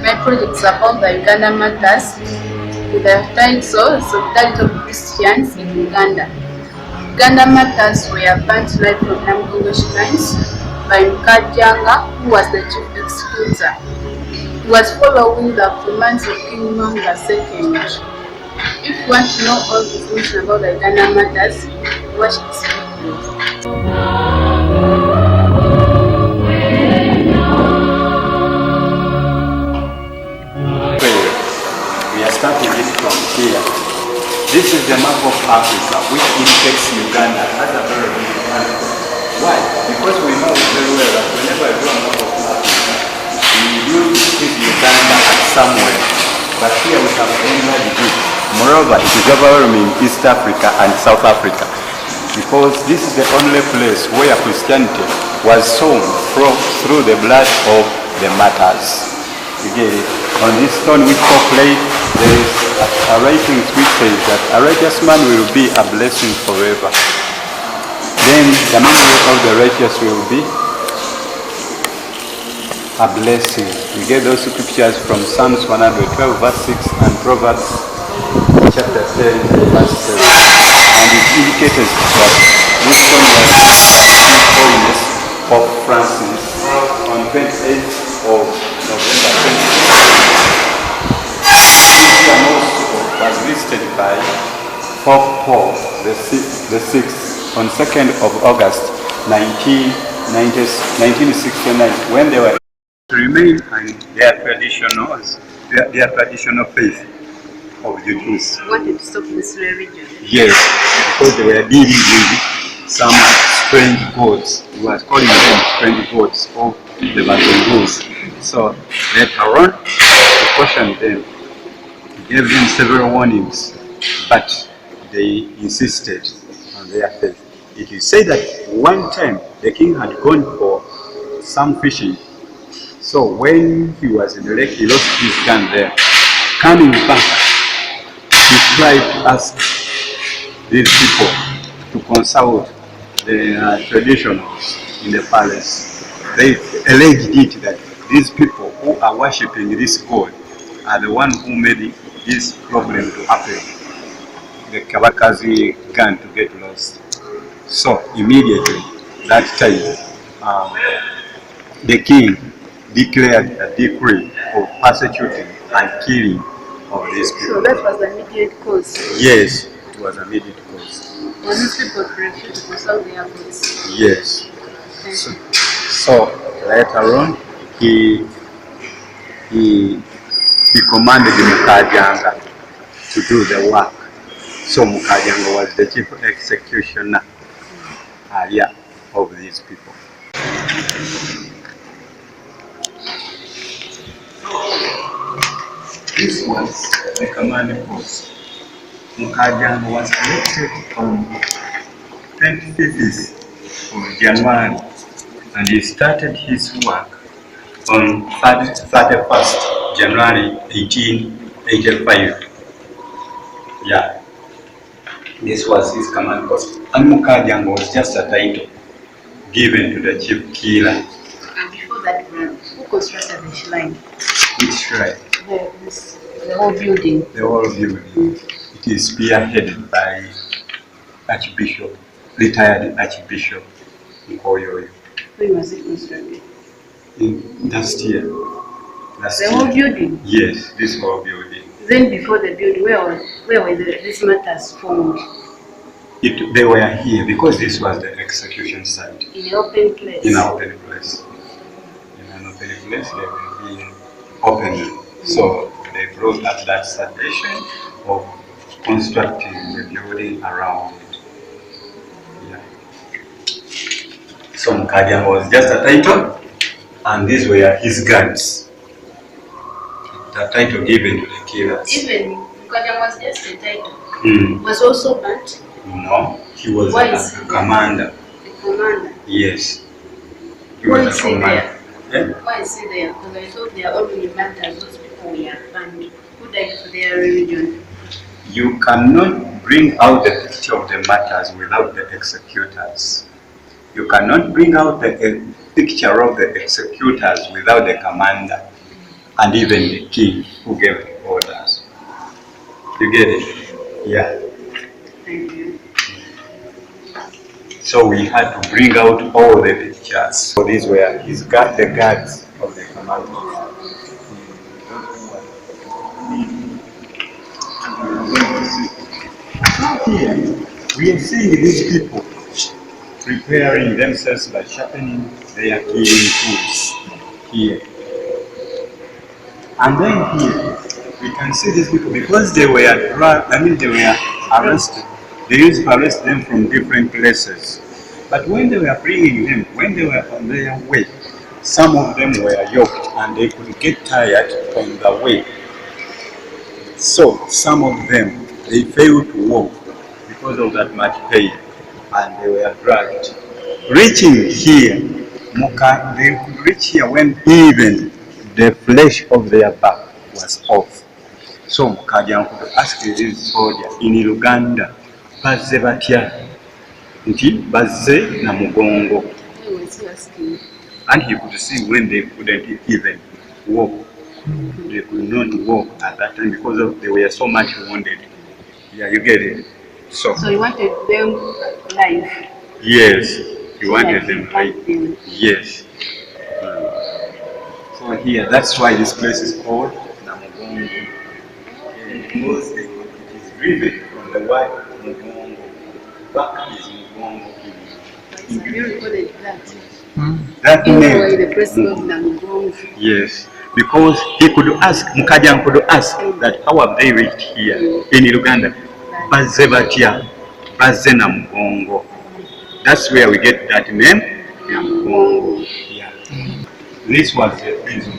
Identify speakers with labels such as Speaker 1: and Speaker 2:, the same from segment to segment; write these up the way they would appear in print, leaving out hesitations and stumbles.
Speaker 1: My project is about the Uganda Martyrs with the title Solidarity of Christians in Uganda. Uganda Martyrs were burnt alive from Namugongo shrines by Mwanga, who was the chief executor. He was following the commands of King Mwanga II. If you want to know all the information about the Uganda Martyrs, watch this video.
Speaker 2: Starting it from here. This is the map of Africa, which indicates Uganda as a very big country. Why? Because we know very well that whenever I do a map of Africa, we do put Uganda at somewhere. But here we have enlarged it. Moreover, it is overwhelming East Africa and South Africa, because this is the only place where Christianity was sown through the blood of the martyrs. Again, on this stone which portrait, there is a writing which says that a righteous man will be a blessing forever. Then the memory of the righteous will be a blessing. We get those scriptures from Psalms 112 verse 6 and Proverbs chapter 10 verse 7. And it indicated that this stone was holiness of Francis on 28th of November 2020. Was visited by Pope Paul the Sixth on 2nd of August 1969, when they were to remain in their traditional faith of the Jews.
Speaker 1: Wanted to stop this religion?
Speaker 2: Yes, because they were dealing with some strange gods. He was calling them strange gods of the Jews. So later on, to caution them, gave them several warnings, but they insisted on their faith. It is said that one time the king had gone for some fishing. So when he was in the lake, he lost his gun there. Coming back, he tried to ask these people to consult the traditionals in the palace. They alleged it that these people who are worshipping this god are the ones who made this problem to happen, the Kabakazi gun to get lost. So immediately that time, the king declared a decree of persecuting and killing of these people.
Speaker 1: So that was the immediate cause?
Speaker 2: Yes, it was an immediate cause.
Speaker 1: When these people refused to consult their gods?
Speaker 2: Yes. So later on, he commanded Mukajanga to do the work. So Mukajanga was the chief executioner of these people. This was the command post. Mukajanga was elected on 25th of January, and he started his work on 31st January 1885. Yeah, this was his command post. And Mukajanga was just a title given to the chief killer.
Speaker 1: And before that, who constructed the shrine?
Speaker 2: Which shrine?
Speaker 1: The whole building.
Speaker 2: The whole building. It is spearheaded by Archbishop, retired Archbishop Nkoyoyo.
Speaker 1: When was it constructed?
Speaker 2: Last year.
Speaker 1: The whole building?
Speaker 2: Yes, this whole building.
Speaker 1: Then before the building, where were these matters formed?
Speaker 2: They were here because this was the execution site.
Speaker 1: In an open place?
Speaker 2: In an open place. In an open place, they will be open. So they brought up that suggestion of constructing the building around it. Yeah. So Mukadya was just a title, and these were his guards. The title given to the killers.
Speaker 1: Even Mukadya was just a title.
Speaker 2: Was
Speaker 1: also burnt?
Speaker 2: No, he was a commander.
Speaker 1: A commander?
Speaker 2: Yes.
Speaker 1: Why is he there?
Speaker 2: Yeah?
Speaker 1: Why is he there? Because I thought they are only martyrs, those people were banned. Who died for their religion?
Speaker 2: You cannot bring out the picture of the martyrs without the executors. You cannot bring out the picture of the executors without the commander and even the king who gave the orders. You get it? Yeah.
Speaker 1: Thank you.
Speaker 2: So we had to bring out all the pictures. So these were his guards, the guards of the commander. Now here, we are seeing these people preparing themselves by sharpening their killing tools here. And then here, we can see these people because they were they were arrested. They used to arrest them from different places. But when they were bringing them, when they were on their way, some of them were yoked and they could get tired on the way. So some of them, they failed to walk because of that much pain and they were dragged. Reaching here, they could reach here when even the flesh of their back was off. So Mukadya could ask this soldier in Uganda, bazze batya? Nti bazze na mugongo. And he could see when they couldn't even walk. They could not walk at that time because they were so much wounded. Yeah, you get it? So
Speaker 1: he wanted them live? Yes,
Speaker 2: he wanted them live. Yes. So here, that's why this place is called Namugongo. Because it is driven from the word Mugongo. Back is Mugongo.
Speaker 1: Have you recorded that?
Speaker 2: That name.
Speaker 1: The person of Namugongo.
Speaker 2: Yes. Because he could ask, Mukadya could ask that how have they reached here in Uganda? Bazze batya, bazze na mugongo. That's where we get that name, Namugongo. Yeah. This was the prison.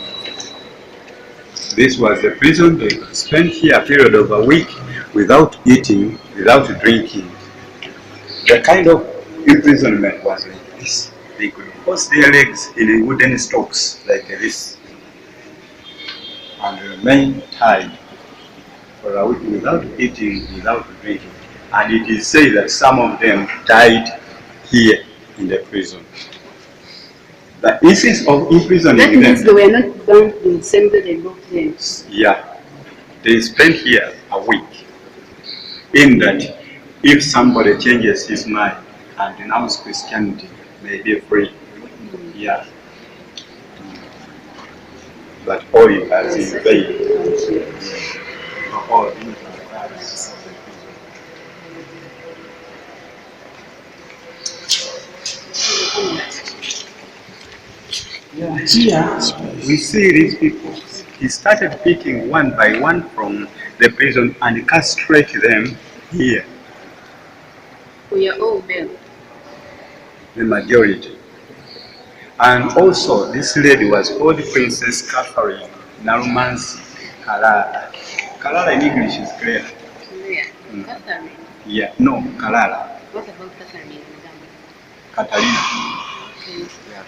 Speaker 2: This was the prison. They spent here a period of a week without eating, without drinking. The kind of imprisonment was like this. They could post their legs in wooden stocks like this and remain tied for a week without eating, without drinking. And it is said that some of them died here in the prison. The instance of imprisoning
Speaker 1: that means they were not bound in the same day they broke them.
Speaker 2: Yeah. They spent here a week. In that, if somebody changes his mind and denounces Christianity, may be free. Yeah. But all it has in vain. All these are yeah, here we see these people. He started picking one by one from the prison and castrate them here.
Speaker 1: We are all there.
Speaker 2: The majority. And also, this lady was called Princess Catherine Narumansi Kalala. Kalala in English is clear.
Speaker 1: Clear. Catherine?
Speaker 2: Yeah, no, Kalala.
Speaker 1: What about Catherine in Uganda?
Speaker 2: Catalina.
Speaker 1: Okay.
Speaker 2: Yeah.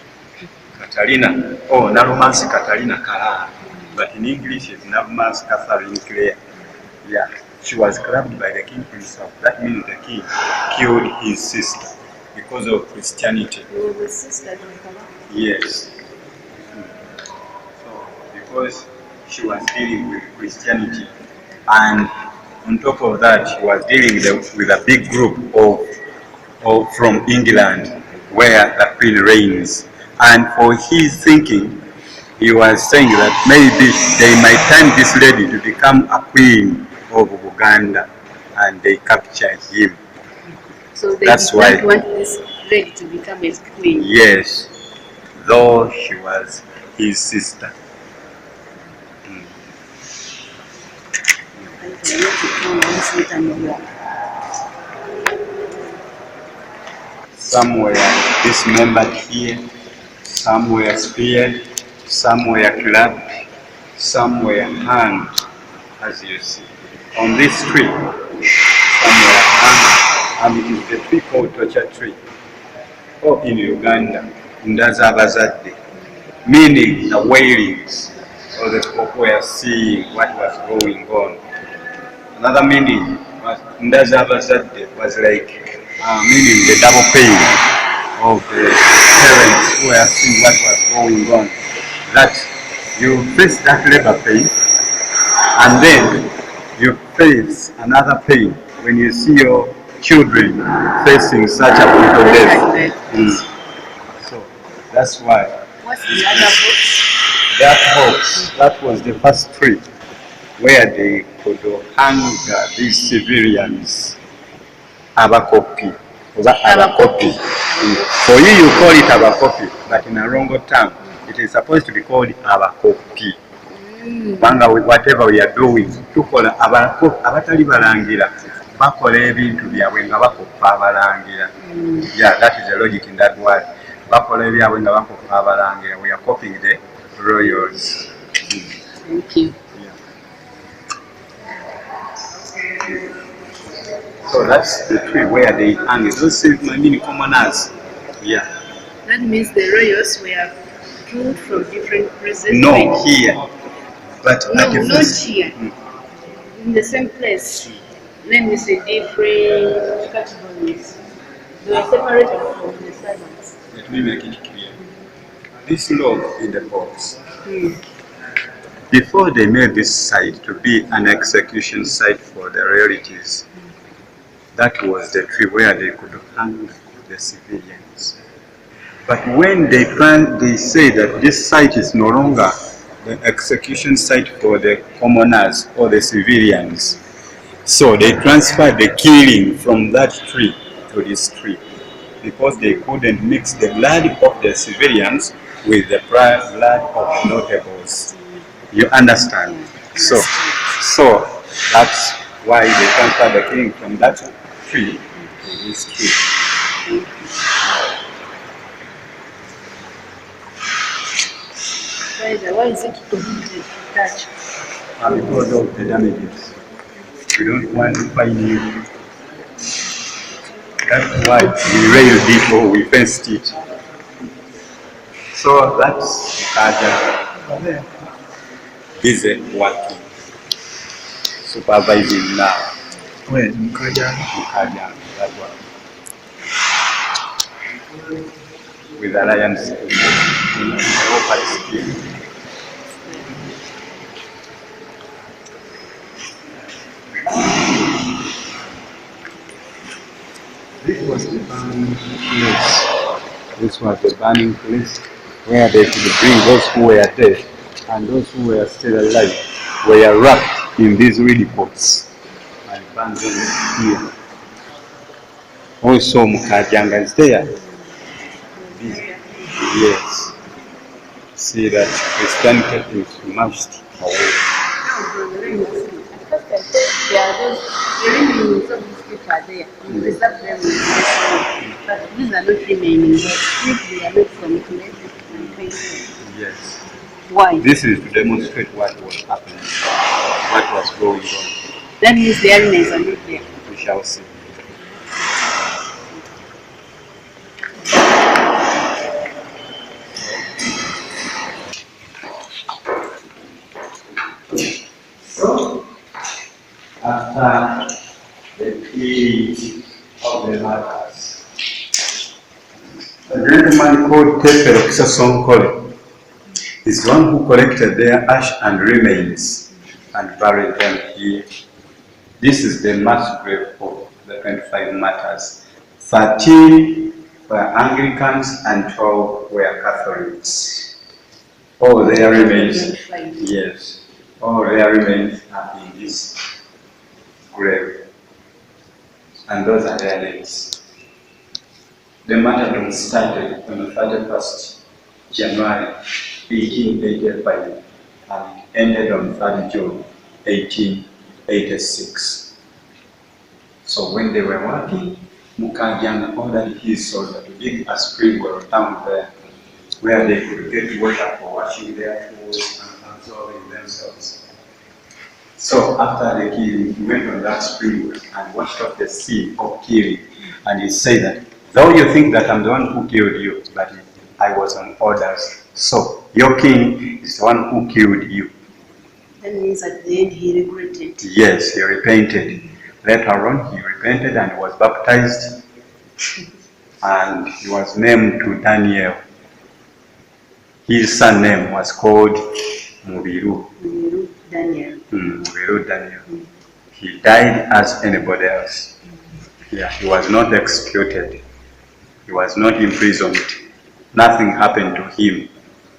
Speaker 2: Catalina. Oh, Narumansi Catalina Kalala. But in English, it's Narumansi Catherine Clare. Yeah. She was grabbed by the king himself. That means the king killed his sister because of Christianity.
Speaker 1: Oh, the sister.
Speaker 2: Yes. So, because she was dealing with Christianity, and on top of that, she was dealing with a big group of from England, where the queen reigns. And for his thinking, he was saying that maybe they might turn this lady to become a queen of Uganda, and they captured him.
Speaker 1: So that's why they want this lady to become a queen.
Speaker 2: Yes. Though she was his sister. Some were dismembered here, some were speared, some were clubbed, some were hanged, as you see. On this tree, some were hanged, and it is the tree called torture tree. Or in Uganda, Ndazabazadde, meaning the wailings, or the people were seeing what was going on. Another meaning was Ndazabazadde was like meaning the double pain of the parents who were seeing what was going on. That you face that labor pain, and then you face another pain when you see your children facing such a brutal death. So that's why.
Speaker 1: What's the other box?
Speaker 2: That box, that was the first tree where they could hang these civilians. Abakopi. Abakopi. For you call it abakopi, but in a wrong term, it is supposed to be called abakopi. Whatever we are doing, tukola abatali balangira, bakola ebintu byabwe nga bakopa abalangira. Yeah, that is the logic in that word. Bakola ebyabwe nga bakopa abalangira. We are copying the royals.
Speaker 1: Thank you.
Speaker 2: So that's the tree where they hang. Those many commoners. Yeah.
Speaker 1: That means the royals were pulled from different prisons.
Speaker 2: No, here. But
Speaker 1: no, not here. In the same place. Let me say different categories. They were separated from the servants.
Speaker 2: Let me make it clear. This log in the box. Before they made this site to be an execution site for the relatives, that was the tree where they could hang the civilians. But when they say that this site is no longer the execution site for the commoners or the civilians, so they transferred the killing from that tree to this tree, because they couldn't mix the blood of the civilians with the blood of the notables. You understand? So that's why they transferred the killing from that tree to this tree.
Speaker 1: Why is it prohibited to touch?
Speaker 2: Because of the damages. We don't want to find you. That's why we railed it or we fenced it. So that's busy working, supervising now.
Speaker 3: Where? Mukajang.
Speaker 2: That one. With Alliance scheme. This was the burning place. This was the burning place where they could bring those who were dead and those who were still alive were wrapped in these reedy pots and burned them here. Also, Mukajanga is there. Yes. See that Christianity is smashed away.
Speaker 1: There are those remains of these people are there. We preserve them with this, but these are not remaining. But if they are not committed,
Speaker 2: Yes.
Speaker 1: why?
Speaker 2: This is to demonstrate what was happening, what was going on.
Speaker 1: That means the remains are not there.
Speaker 2: We shall see. So, after the killing of the martyrs, a gentleman called Tepero Kisasonkole is the one who collected their ash and remains and buried them here. This is the mass grave of the 25 martyrs. 13 were Anglicans and 12 were Catholics. All their remains, yes, all their remains are in this grave. And those are their names. The martyrdom started on the 31st January 1885 and ended on 3rd June 18 86. So when they were working, Mukajanga ordered his soldier to dig a spring well down there where they could get water for washing their clothes and absorbing themselves. So after the killing, he went on that spring well and washed off the sin of killing. And he said that, though you think that I'm the one who killed you, but I was on orders. So your king is the one who killed you.
Speaker 1: That means at the end he regretted.
Speaker 2: Yes, he repented. Later on, he repented and was baptized, and he was named to Daniel. His surname was called Mubiru.
Speaker 1: Daniel.
Speaker 2: Mubiru Daniel. He died as anybody else. Yeah, he was not executed. He was not imprisoned. Nothing happened to him.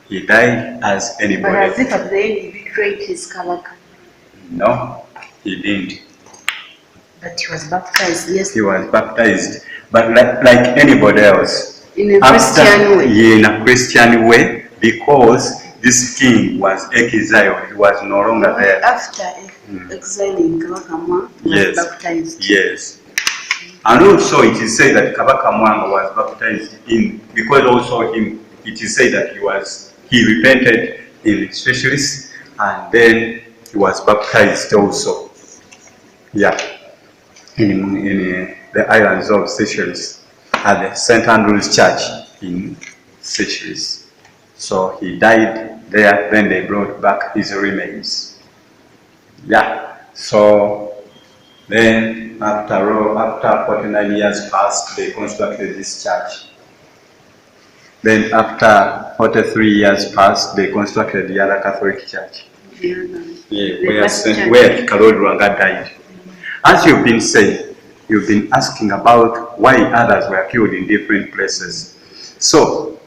Speaker 2: He died as anybody.
Speaker 1: But as if at the end he betrayed his character.
Speaker 2: No, he didn't.
Speaker 1: But he was baptized, yes.
Speaker 2: He was baptized, but like anybody else.
Speaker 1: In a Christian way.
Speaker 2: Yeah, in a Christian way, because this king was exiled. He was no longer there.
Speaker 1: After exiling Kabaka Mwanga, he was baptized.
Speaker 2: Yes. And also it is said that Kabaka Mwanga was baptized in, because also him, it is said that he repented in Seychelles, and then he was baptized also. Yeah. In the islands of Seychelles at the St. Andrew's Church in Seychelles. So he died there, then they brought back his remains. Yeah, so then after 49 years passed, they constructed this church. Then after 43 years passed, they constructed the other Catholic church. Where Lord Rwanga died. As you've been saying, you've been asking about why others were killed in different places. So,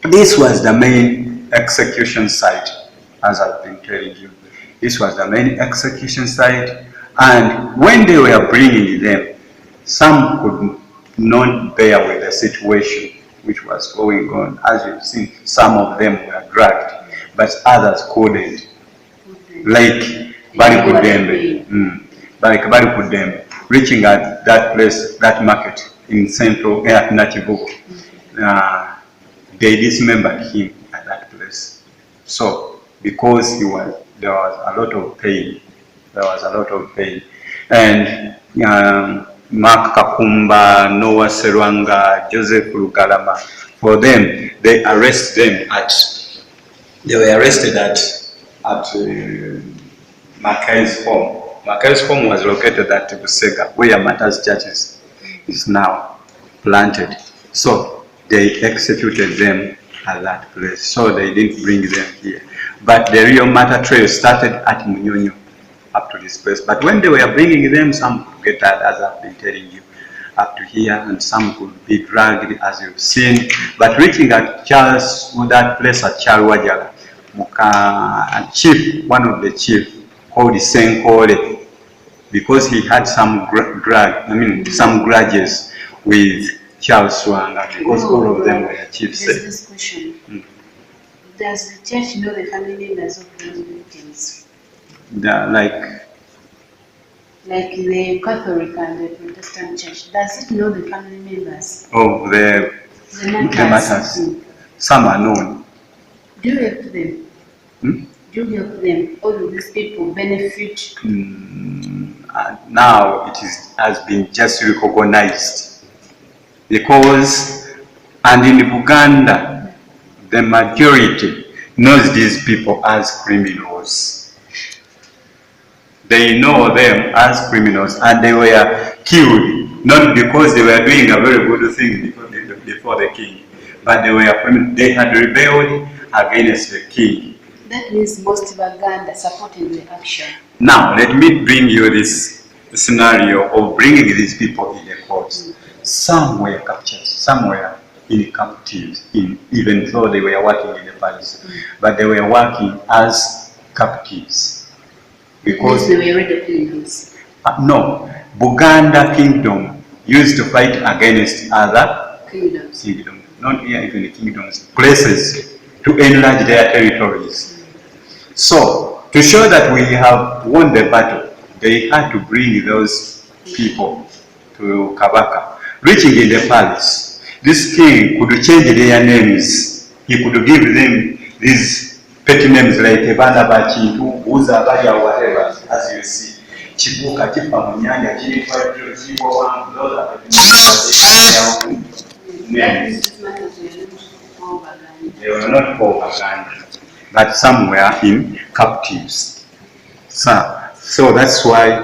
Speaker 2: this was the main execution site, as I've been telling you. This was the main execution site, and when they were bringing them, some could not bear with the situation which was going on. As you've seen, some of them were dragged, but others couldn't. Like Bali Kudembe. Reaching at that place, that market in central Nachibuko, they dismembered him at that place. So, because there was a lot of pain. And Mark Kakumba, Noah Serwanga, Joseph Lugalama, for them, they were arrested at Makai's home. Makai's home was located at Busega, where Martyrs Church is now planted. So they executed them at that place. So they didn't bring them here. But the real martyr trail started at Munyonyo up to this place. But when they were bringing them, some could get tired, as I've been telling you, up to here, and some could be dragged, as you've seen. But reaching at Charles, that place at Charwajala, one of the chief, called Senkole, because he had some grudges with Charles Mwanga, because all of them were chiefs.
Speaker 1: There's this question. Does the church know the family members of those victims?
Speaker 2: Like
Speaker 1: the Catholic and the Protestant church, does it know the family members?
Speaker 2: Oh, the martyrs. Some are known.
Speaker 1: Do you help them? Do you help them? All of these people benefit?
Speaker 2: Now it has been just recognized, because, and in Uganda, the majority knows these people as criminals. They know them as criminals, and they were killed not because they were doing a very good thing before the king, but they had rebelled against the king.
Speaker 1: That means most of Uganda supported the action. Now,
Speaker 2: let me bring you this scenario of bringing these people in the courts. Some were captured, some were in captives, even though they were working in the palace, but they were working as captives. Because
Speaker 1: they were already criminals.
Speaker 2: No, Buganda kingdom used to fight against other
Speaker 1: kingdoms,
Speaker 2: not even kingdoms, places, to enlarge their territories. So, to show that we have won the battle, they had to bring those people to Kabaka. Reaching in the palace, this king could change their names. He could give them these petty names like Ebana Bachintu, Uza Baya, whatever, as you see. Chibuka, Chipa Munyanya, Chipa, Chipa, those are the names. They were not overland, but some were in captives. So that's why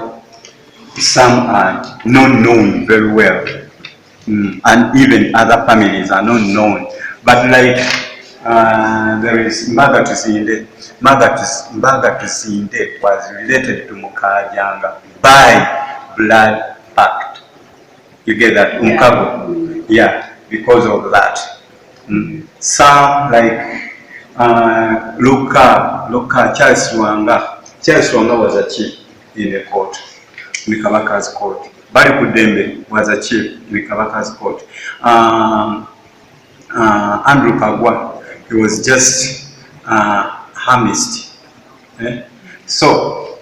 Speaker 2: some are not known very well, and even other families are not known. But like there is Mwanga II. Mwanga II was related to Mukajanga by blood pact. You get that? Mukago. Yeah, because of that. Some like Charles Mwanga was a chief in the court, in the Kabaka's court. Bari Kudembe was a chief in the Kabaka's court. Andrew Kagwa, he was just harmist. So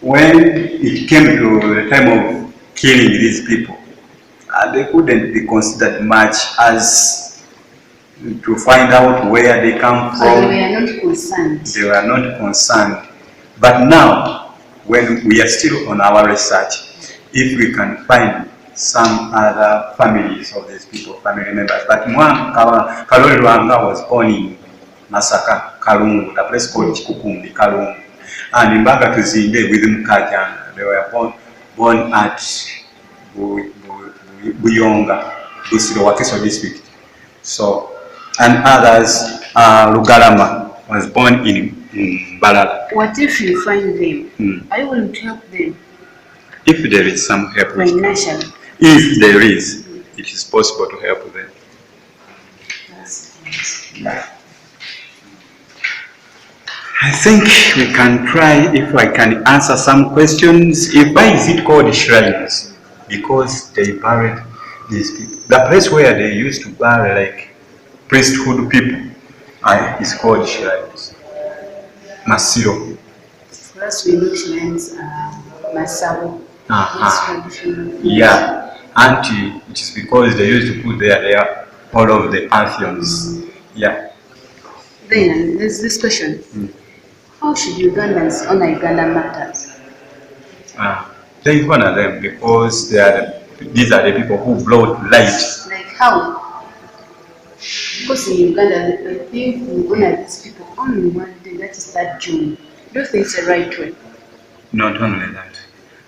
Speaker 2: when it came to the time of killing these people, they couldn't be considered much as to find out where they come from.
Speaker 1: They were not concerned.
Speaker 2: They were not concerned. But now, when we are still on our research, if we can find some other families of these people, family members. But Kalori Lwanga was born in Masaka, Kalungu, the place called Chikukumbi, Kalungu. And in Mwanga II with Mukajanga, they were born at Buyonga, Busiro, Wakiso district. So, and others, Lugalama was born in Balala.
Speaker 1: What if you find them? Are you willing to help them?
Speaker 2: If there is some help,
Speaker 1: financially.
Speaker 2: If there is, it is possible to help them. I think we can try if I can answer some questions. Why is it called shrines? Because they buried these people. The place where they used to bury like priesthood people is called shrines. Masiro.
Speaker 1: For us, we know shrines Masabo.
Speaker 2: Yeah, and it is because they used to put there all of the pantheons. Yeah.
Speaker 1: Then there's this question. How should Ugandans honor Uganda Martyrs?
Speaker 2: They honor them because these are the people who brought light.
Speaker 1: Like how? Because in Uganda, I think we honor these people only one day, that is that June. Do you think it's the right way?
Speaker 2: Not only that,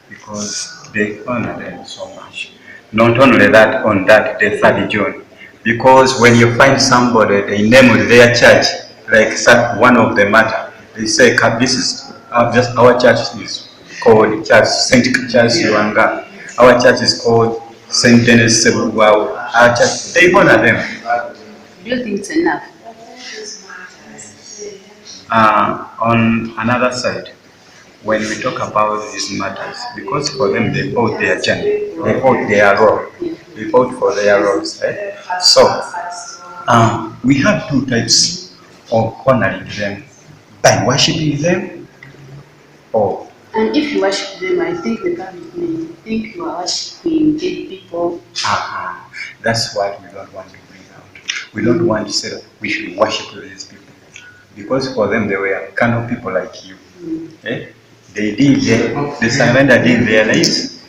Speaker 2: because they honor them so much. Not only that, on that day, 3rd June, because when you find somebody, they name their church, like one of the matter, they say, this is just our church is called Church Saint Charles Mwanga. Our church is called Saint Denis Sebugwao. Our church, they honor them.
Speaker 1: Do you think it's enough?
Speaker 2: On another side, when we talk about these matters, because for them they fought their journey, they fought their role, they fought for their roles. So we have two types of honoring them: by worshiping them, or
Speaker 1: and if you worship them, I think the public may think you are worshiping dead people.
Speaker 2: That's what we don't want to bring out. We don't want to say that we should worship these people, because for them they were carnal people like you. They surrendered in their lives.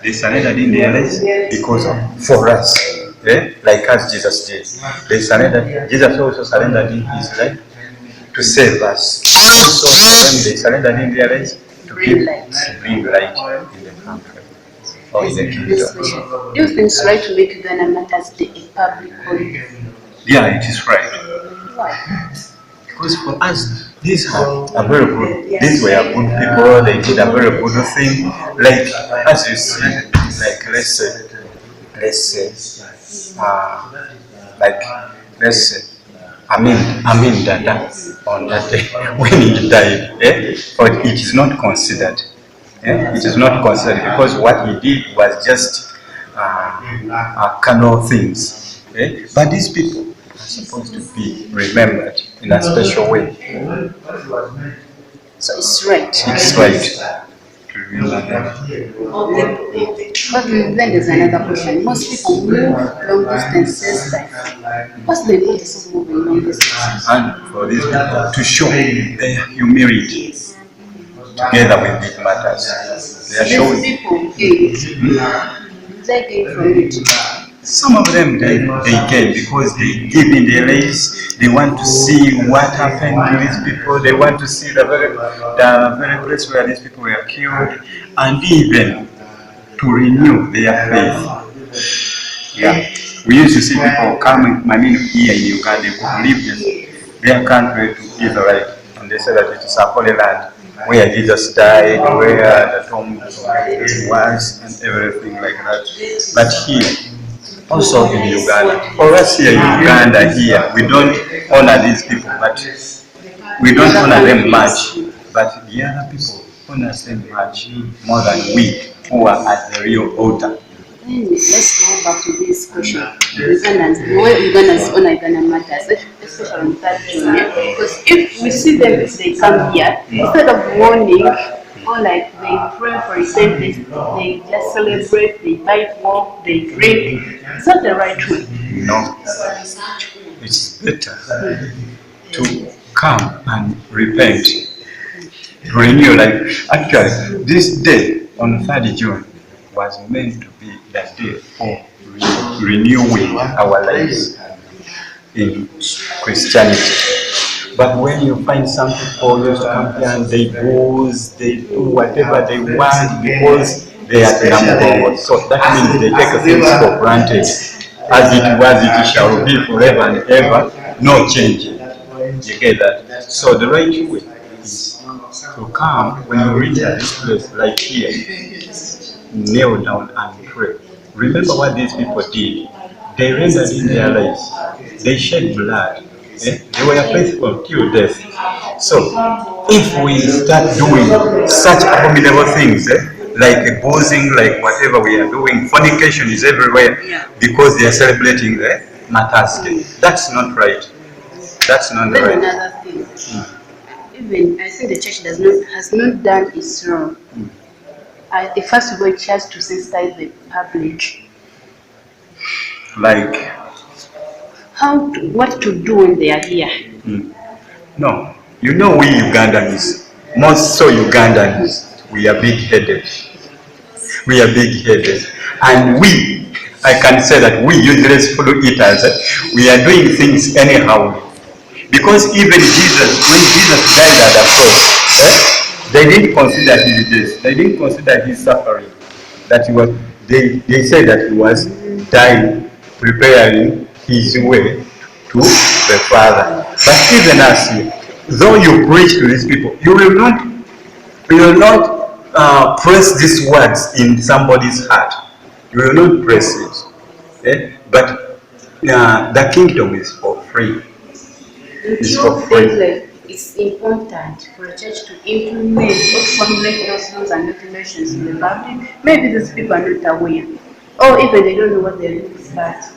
Speaker 2: They surrendered in their lives because for us, like as Jesus did. They surrendered. Jesus also surrendered in his life to save us. So when they surrendered in their lives to bring light in the country or in the kingdom.
Speaker 1: Do you think it's right to make Uganda Martyrs Day a public holiday?
Speaker 2: Yeah, it is right.
Speaker 1: Why?
Speaker 2: Because for us, these are very good. These were good people. They did a very good thing. Like as you see, like let's say, Amin Dada on that day when he died. But it is not considered. It is not considered because what he did was just carnal things. But these people are supposed to be remembered in a special way.
Speaker 1: So it's right.
Speaker 2: It's right to
Speaker 1: But then there's another question. Most people move long distances. What's the importance of moving long distances?
Speaker 2: And for these people to show their humility together with big matters. They are showing.
Speaker 1: These people they gain from it.
Speaker 2: Some of them they gain because they give in their lives. They want to see what happened to these people. They want to see the very place where these people were killed, and even to renew their faith. Yeah, we used to see people coming. Here in Uganda, who leave their country to Israel, and they say that it is a holy land where Jesus died, where the tomb was, and everything like that. But here, also in Uganda, for us here in Uganda, we don't honor these people, but we don't honor them much. But the other people honor them much more than we who are at the real altar.
Speaker 1: Let's go back to this question. Ugandans honor Uganda Martyrs, especially on 3rd June. Because if we see them, if they come here, instead of warning, or like they pray for repentance, they just celebrate, they buy more, they drink. Is that the right way?
Speaker 2: No. It's better to come and repent, to renew life. Actually, this day on 3rd June was meant to be the day for renewing our lives in Christianity. But when you find some people used to come here and they booze, they do whatever they want because they are Namugongo. So that means they take things for granted. As it was, it shall be forever and ever, no change. You get that? So the right way is to come when you reach this place like here, kneel down and pray. Remember what these people did. They rendered in their lives. They shed blood. They were faithful till death. So, if we start doing such abominable things, like boozing, like whatever we are doing, fornication is everywhere because they are celebrating the Martyrs' Day. That's not right. That's not the right.
Speaker 1: Another thing. Even I think the church has not done its role. First of all, it has to sensitize the public.
Speaker 2: Like
Speaker 1: what to do when they are here.
Speaker 2: No, you know we Ugandans, most so Ugandans, we are big-headed. We are big-headed. And I can say that we useless follow eaters, we are doing things anyhow. Because even Jesus, when Jesus died at the cross, they didn't consider his death, they didn't consider his suffering. That he was, they said that he was dying, preparing his way to the Father. But even us here, though you preach to these people, you will not press these words in somebody's heart. You will not press it. But the kingdom is for free. It's for free.
Speaker 1: It's important for a church to implement or formulate those rules and regulations in the public. Maybe these people are not aware, or even they don't know what they're doing. But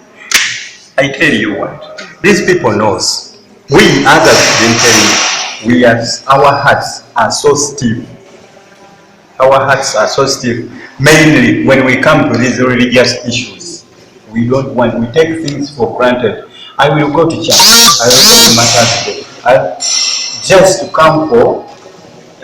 Speaker 2: I tell you what, these people knows. We others didn't tell you. Our hearts are so stiff. Our hearts are so stiff. Mainly when we come to these religious issues, we take things for granted. I will go to church. I will go to Martyrs' Day. Just to come for,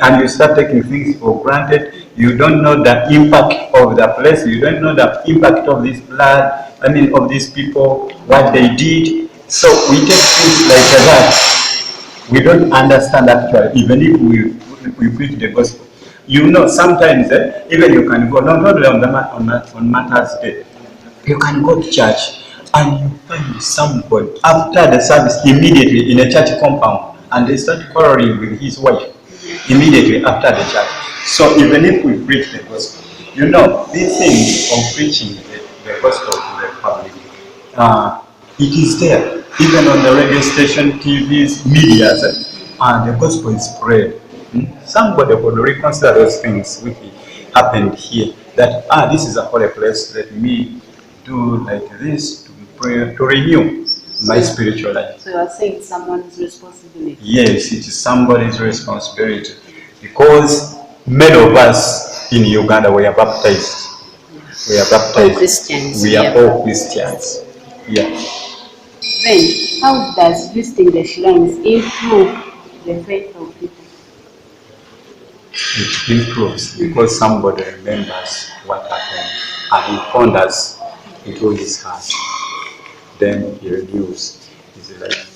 Speaker 2: and you start taking things for granted. You don't know the impact of the place. You don't know the impact of this blood. Of these people, what they did. So we take things like that. We don't understand actually, even if we preach the gospel. Sometimes even you can go, not only on Martyrs' Day, you can go to church and you find somebody after the service immediately in a church compound and they start quarreling with his wife immediately after the church. So even if we preach the gospel, these things of preaching the gospel to the public, it is there. Even on the radio station, TVs, medias, the gospel is spread. Somebody would reconsider those things which happened here. That this is a holy place. Let me do like this to pray, to renew my spiritual life.
Speaker 1: So you are saying it's someone's responsibility?
Speaker 2: Yes, it is somebody's responsibility. Because many of us in Uganda we are baptized. We are baptized.
Speaker 1: All Christians.
Speaker 2: We are all Christians. Yeah.
Speaker 1: Then, how does visiting the shrines improve the faith of people?
Speaker 2: It improves because somebody remembers what happened and he ponders into his heart. Then he renews his life.